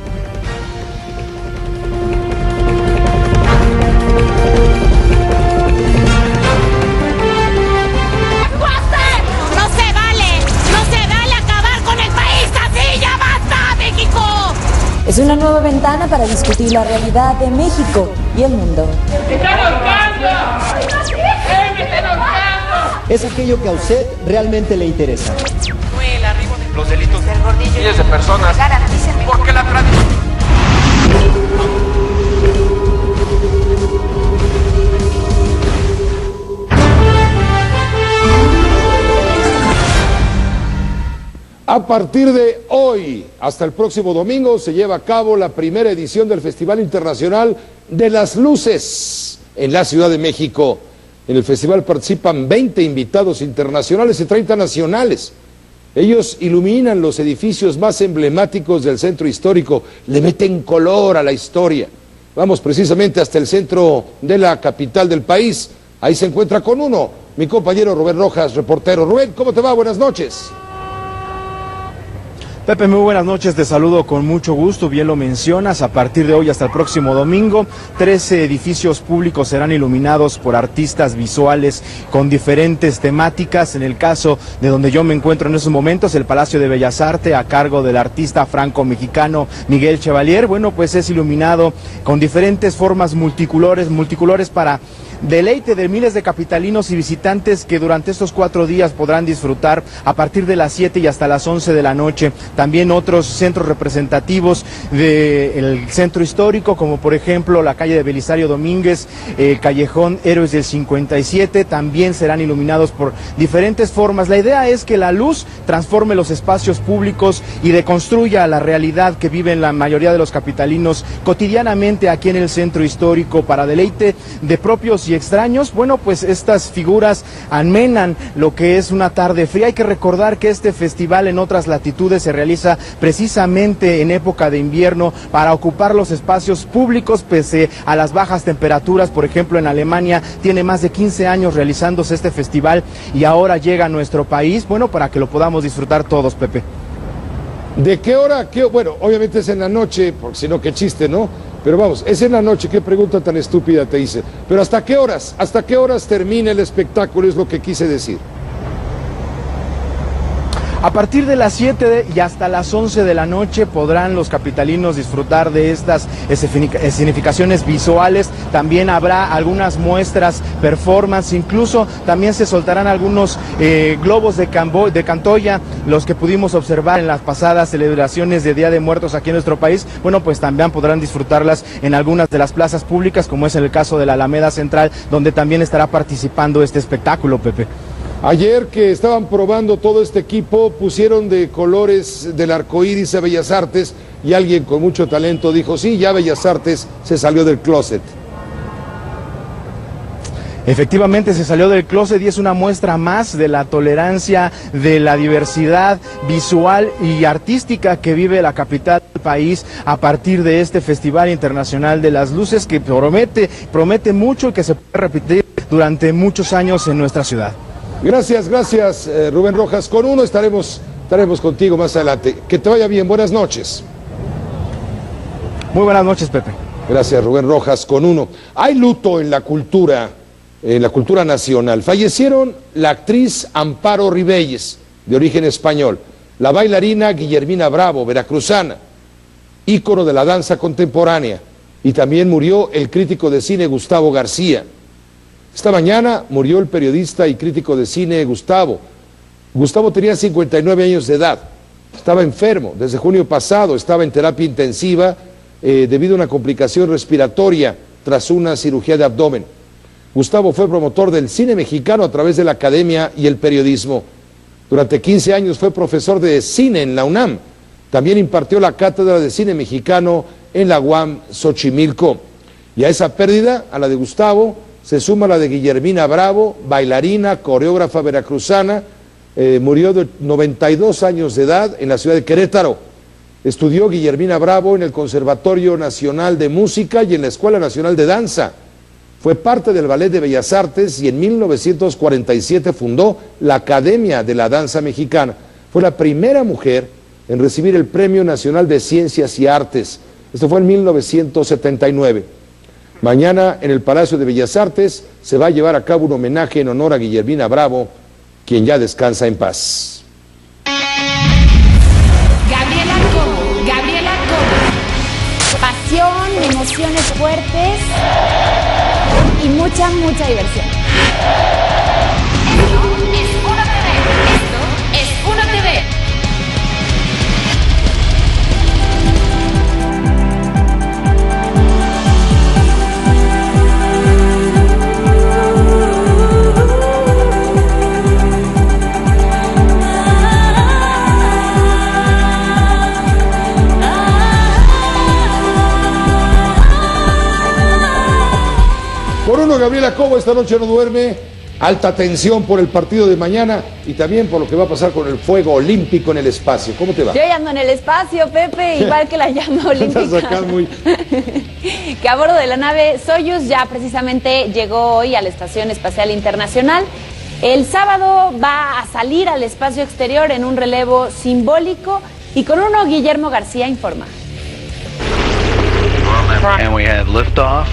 Es una nueva ventana para discutir la realidad de México y el mundo. ¡Me están ahorcando! ¡Me están ahorcando! Es aquello que a usted realmente le interesa. Los delitos del gordillo. Miles de personas. Porque la tradición. A partir de hoy hasta el próximo domingo se lleva a cabo la primera edición del Festival Internacional de las Luces en la Ciudad de México. En el festival participan 20 invitados internacionales y 30 nacionales. Ellos iluminan los edificios más emblemáticos del centro histórico, le meten color a la historia. Vamos precisamente hasta el centro de la capital del país. Ahí se encuentra con uno, mi compañero Rubén Rojas, reportero. Rubén, ¿cómo te va? Buenas noches. Pepe, muy buenas noches, te saludo con mucho gusto, bien lo mencionas, a partir de hoy hasta el próximo domingo, 13 edificios públicos serán iluminados por artistas visuales con diferentes temáticas. En el caso de donde yo me encuentro en estos momentos, el Palacio de Bellas Artes, a cargo del artista franco-mexicano Miguel Chevalier, bueno, pues es iluminado con diferentes formas multicolores para deleite de miles de capitalinos y visitantes que durante estos 4 días podrán disfrutar a partir de las 7 y hasta las 11 de la noche. También otros centros representativos del centro histórico, como por ejemplo la calle de Belisario Domínguez, Callejón Héroes del 57, también serán iluminados por diferentes formas. La idea es que la luz transforme los espacios públicos y deconstruya la realidad que viven la mayoría de los capitalinos cotidianamente aquí en el centro histórico para deleite de propios y extraños. Bueno, pues estas figuras amenan lo que es una tarde fría. Hay que recordar que este festival en otras latitudes se realiza precisamente en época de invierno para ocupar los espacios públicos pese a las bajas temperaturas. Por ejemplo, en Alemania tiene más de 15 años realizándose este festival y ahora llega a nuestro país, bueno, para que lo podamos disfrutar todos, Pepe. ¿De qué hora? Bueno, obviamente es en la noche, porque si no, qué chiste, ¿no? Pero vamos, es en la noche, qué pregunta tan estúpida te hice. Pero ¿hasta qué horas termina el espectáculo? Es lo que quise decir. A partir de las 7 y hasta las 11 de la noche podrán los capitalinos disfrutar de estas escenificaciones visuales. También habrá algunas muestras, performance, incluso también se soltarán algunos globos de Cantoya, los que pudimos observar en las pasadas celebraciones de Día de Muertos aquí en nuestro país. Bueno, pues también podrán disfrutarlas en algunas de las plazas públicas, como es en el caso de la Alameda Central, donde también estará participando este espectáculo, Pepe. Ayer que estaban probando todo este equipo, pusieron de colores del arco iris a Bellas Artes y alguien con mucho talento dijo, sí, ya Bellas Artes se salió del closet. Efectivamente se salió del closet y es una muestra más de la tolerancia, de la diversidad visual y artística que vive la capital del país a partir de este Festival Internacional de las Luces que promete mucho y que se puede repetir durante muchos años en nuestra ciudad. Gracias, Rubén Rojas. Con uno estaremos contigo más adelante. Que te vaya bien, buenas noches. Muy buenas noches, Pepe. Gracias, Rubén Rojas. Con uno. Hay luto en la cultura nacional. Fallecieron la actriz Amparo Ribelles, de origen español, la bailarina Guillermina Bravo, veracruzana, ícono de la danza contemporánea, y también murió el crítico de cine Gustavo García. Esta mañana murió el periodista y crítico de cine Gustavo. Gustavo tenía 59 años de edad, estaba enfermo, desde junio pasado estaba en terapia intensiva debido a una complicación respiratoria tras una cirugía de abdomen. Gustavo fue promotor del cine mexicano a través de la academia y el periodismo. Durante 15 años fue profesor de cine en la UNAM. También impartió la cátedra de cine mexicano en la UAM Xochimilco. Y a esa pérdida, a la de Gustavo, se suma la de Guillermina Bravo, bailarina, coreógrafa veracruzana, murió de 92 años de edad en la ciudad de Querétaro. Estudió Guillermina Bravo en el Conservatorio Nacional de Música y en la Escuela Nacional de Danza. Fue parte del Ballet de Bellas Artes y en 1947 fundó la Academia de la Danza Mexicana. Fue la primera mujer en recibir el Premio Nacional de Ciencias y Artes. Esto fue en 1979. Mañana en el Palacio de Bellas Artes se va a llevar a cabo un homenaje en honor a Guillermina Bravo, quien ya descansa en paz. Gabriela Cobo. Pasión, emociones fuertes y mucha diversión. Esto es Uno TV. Gabriela Cobo esta noche no duerme. Alta tensión por el partido de mañana y también por lo que va a pasar con el fuego olímpico en el espacio. ¿Cómo te va? Yo ya ando en el espacio, Pepe, igual que la llama olímpica. Estás acá muy... Que a bordo de la nave Soyuz ya precisamente llegó hoy a la Estación Espacial Internacional. El sábado va a salir al espacio exterior en un relevo simbólico y con uno Guillermo García informa. And we have liftoff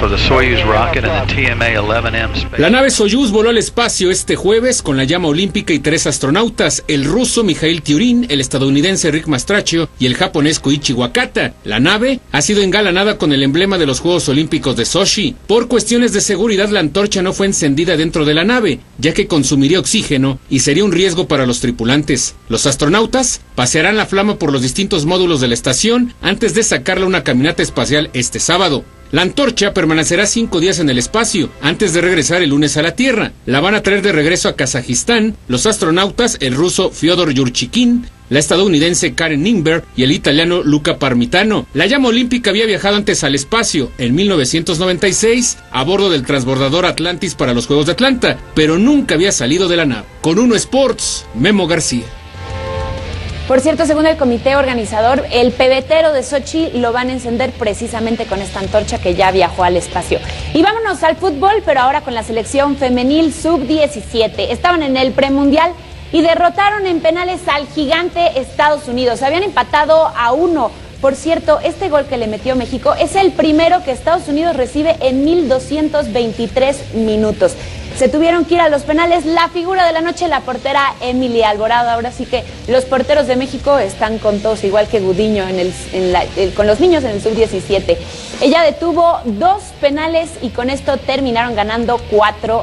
of the Soyuz rocket and the TMA-11M space. La nave Soyuz voló al espacio este jueves con la llama olímpica y 3 astronautas, el ruso Mikhail Tyurin, el estadounidense Rick Mastracchio y el japonés Koichi Wakata. La nave ha sido engalanada con el emblema de los Juegos Olímpicos de Sochi. Por cuestiones de seguridad, la antorcha no fue encendida dentro de la nave, ya que consumiría oxígeno y sería un riesgo para los tripulantes. Los astronautas pasearán la flama por los distintos módulos de la estación antes de sacarla a una caminata espacial este sábado. La antorcha permanecerá 5 días en el espacio, antes de regresar el lunes a la Tierra. La van a traer de regreso a Kazajistán los astronautas, el ruso Fyodor Yurchikhin, la estadounidense Karen Nimber y el italiano Luca Parmitano. La llama olímpica había viajado antes al espacio, en 1996, a bordo del transbordador Atlantis para los Juegos de Atlanta, pero nunca había salido de la nave. Con Uno Sports, Memo García. Por cierto, según el comité organizador, el pebetero de Sochi lo van a encender precisamente con esta antorcha que ya viajó al espacio. Y vámonos al fútbol, pero ahora con la selección femenil sub-17. Estaban en el premundial y derrotaron en penales al gigante Estados Unidos. Habían empatado a 1. Por cierto, este gol que le metió México es el primero que Estados Unidos recibe en 1223 minutos. Se tuvieron que ir a los penales. La figura de la noche, la portera Emily Alvarado. Ahora sí que los porteros de México están con todos, igual que Gudiño con los niños en el sub-17. Ella detuvo 2 penales y con esto terminaron ganando 4-2.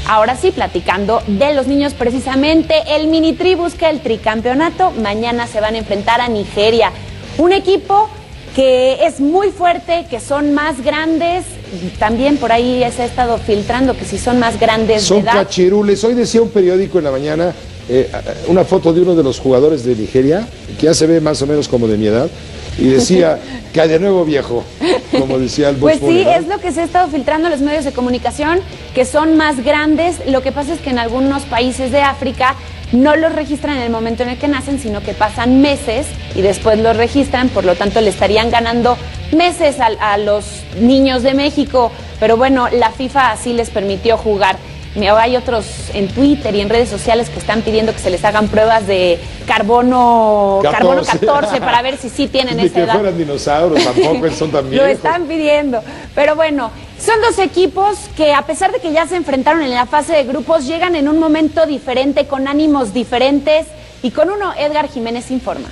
Ahora sí, platicando de los niños precisamente, el Minitri busca el tricampeonato. Mañana se van a enfrentar a Nigeria, un equipo que es muy fuerte, que son más grandes. También por ahí se ha estado filtrando que si son más grandes de edad. Son cachirules. Hoy decía un periódico en la mañana una foto de uno de los jugadores de Nigeria, que ya se ve más o menos como de mi edad, y decía que de nuevo viejo, como decía el Pues sí, es lo que se ha estado filtrando en los medios de comunicación, que son más grandes. Lo que pasa es que en algunos países de África no los registran en el momento en el que nacen, sino que pasan meses y después los registran, por lo tanto le estarían ganando meses a los niños de México, pero bueno, la FIFA así les permitió jugar. Hay otros en Twitter y en redes sociales que están pidiendo que se les hagan pruebas de carbono 14 para ver si sí tienen esa edad. Ni que fueran dinosaurios, tampoco son tan viejos. Lo están pidiendo, pero bueno, son 2 equipos que a pesar de que ya se enfrentaron en la fase de grupos, llegan en un momento diferente, con ánimos diferentes, y con uno Edgar Jiménez informa.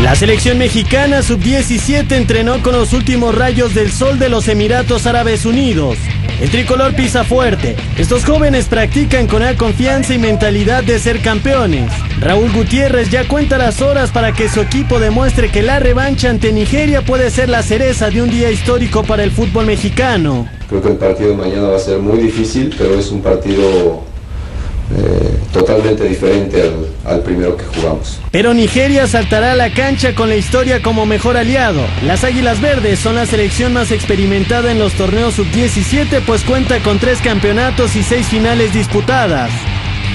La selección mexicana sub-17 entrenó con los últimos rayos del sol de los Emiratos Árabes Unidos. El tricolor pisa fuerte. Estos jóvenes practican con la confianza y mentalidad de ser campeones. Raúl Gutiérrez ya cuenta las horas para que su equipo demuestre que la revancha ante Nigeria puede ser la cereza de un día histórico para el fútbol mexicano. Creo que el partido de mañana va a ser muy difícil, pero es un partido totalmente diferente al primero que jugamos. Pero Nigeria saltará a la cancha con la historia como mejor aliado. Las Águilas Verdes son la selección más experimentada en los torneos sub-17, pues cuenta con 3 campeonatos y 6 finales disputadas.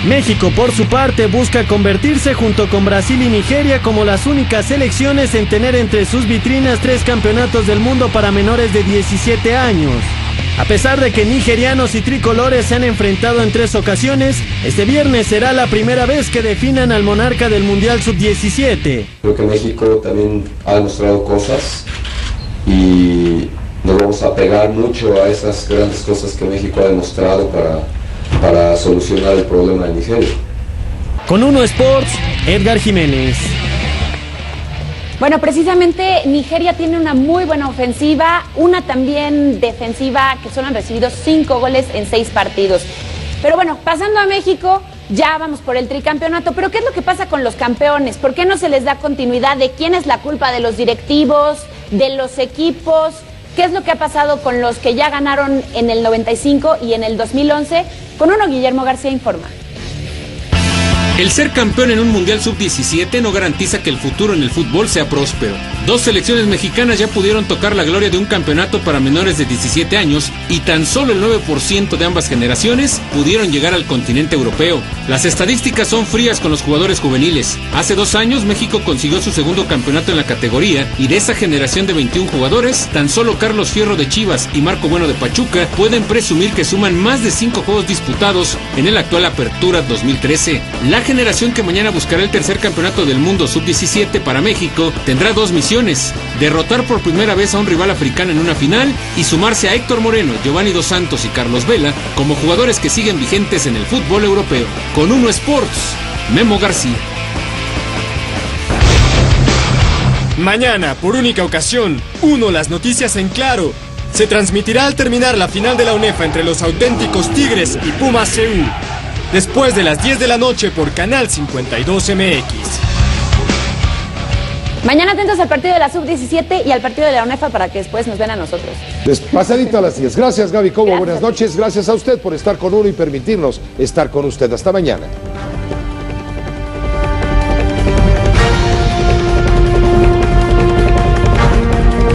México, por su parte, busca convertirse junto con Brasil y Nigeria como las únicas selecciones en tener entre sus vitrinas 3 campeonatos del mundo para menores de 17 años. A pesar de que nigerianos y tricolores se han enfrentado en 3 ocasiones, este viernes será la primera vez que definan al monarca del Mundial Sub-17. Creo que México también ha demostrado cosas y nos vamos a pegar mucho a esas grandes cosas que México ha demostrado para solucionar el problema de Nigeria. Con Uno Sports, Edgar Jiménez. Bueno, precisamente Nigeria tiene una muy buena ofensiva, una también defensiva, que solo han recibido 5 goles en 6 partidos. Pero bueno, pasando a México, ya vamos por el tricampeonato. Pero ¿qué es lo que pasa con los campeones? ¿Por qué no se les da continuidad? ¿De quién es la culpa? ¿De los directivos? ¿De los equipos? ¿Qué es lo que ha pasado con los que ya ganaron en el 95 y en el 2011? Con uno Guillermo García informa. El ser campeón en un Mundial Sub-17 no garantiza que el futuro en el fútbol sea próspero. 2 selecciones mexicanas ya pudieron tocar la gloria de un campeonato para menores de 17 años y tan solo el 9% de ambas generaciones pudieron llegar al continente europeo. Las estadísticas son frías con los jugadores juveniles. Hace 2 años México consiguió su segundo campeonato en la categoría y de esa generación de 21 jugadores, tan solo Carlos Fierro de Chivas y Marco Bueno de Pachuca pueden presumir que suman más de 5 juegos disputados en el actual Apertura 2013. La generación que mañana buscará el tercer campeonato del mundo Sub-17 para México tendrá 2 misiones: derrotar por primera vez a un rival africano en una final y sumarse a Héctor Moreno, Giovanni Dos Santos y Carlos Vela como jugadores que siguen vigentes en el fútbol europeo. Con Uno Sports, Memo García. Mañana, por única ocasión, Uno, las noticias en claro. Se transmitirá al terminar la final de la UNEFA entre los auténticos Tigres y Pumas CU. Después de las 10 de la noche por Canal 52 MX. Mañana atentos al partido de la Sub-17 y al partido de la UNEFA para que después nos vean a nosotros. Pasadito a las 10. Gracias, Gaby Cobo. Buenas noches. Gracias a usted por estar con Uno y permitirnos estar con usted. Hasta mañana.